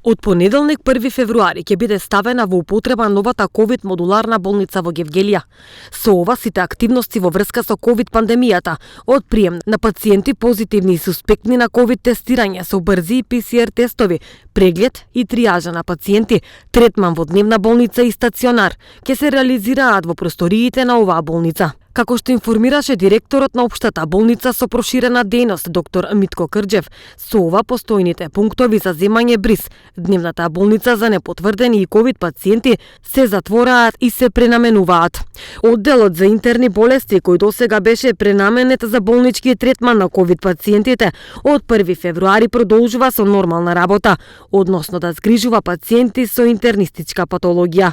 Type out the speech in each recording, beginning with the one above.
Од понеделник 1 февруари ќе биде ставена во употреба новата ковид модуларна болница во Гевгелија. Со ова сите активности во врска со ковид пандемијата, од прием на пациенти позитивни и суспектни на ковид тестирање со брзи ПСР тестови, преглед и триажа на пациенти, третман во дневна болница и стационар, ќе се реализираат во просториите на оваа болница. Како што информираше директорот на општата болница со проширена дејност доктор Митко Крџев, со ова постојните пунктови за земање бриз, дневната болница за непотврдени и ковид пациенти се затвораат и се пренаменуваат. Одделот за интерни болести, кој досега беше пренаменет за болнички третман на ковид пациентите, од 1 февруари продолжува со нормална работа, односно да згрижува пациенти со интернистичка патологија.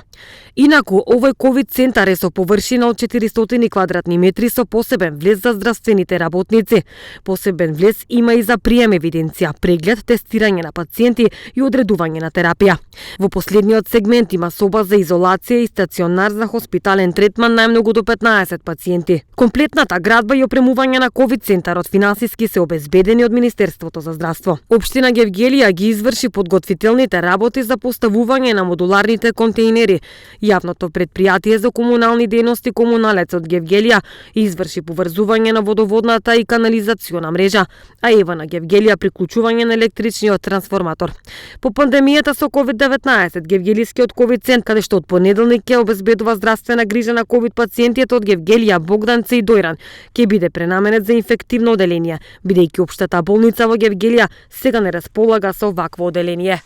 Инаку, овој ковид центар е со површина од 400 квадратни метри со посебен влез за здравствените работници. Посебен влез има и за прием евиденција, преглед, тестирање на пациенти и одредување на терапија. Во последниот сегмент има соба за изолација и стационар за хоспитален третман најмногу до 15 пациенти. Комплетната градба и опремување на ковид центарот финансиски се обезбедени од Министерството за здравство. Општина Гевгелија ги изврши подготвителните работи за поставување на модуларните контејнери. Јавното предпријатие за комунални дејности Комуналец од Гевгелија изврши поврзување на водоводната и канализациона мрежа, а ЕВН Гевгелија приклучување на електричниот трансформатор. По пандемијата со COVID-19, Гевгелискиот ковид центар, каде што од понеделник ќе обезбедува здравствена грижа на ковид пациентите од Гевгелија, Богданце и Дојран, ќе биде пренаменет за инфективно оделение, бидејќи општата болница во Гевгелија сега не располага со вакво оделение.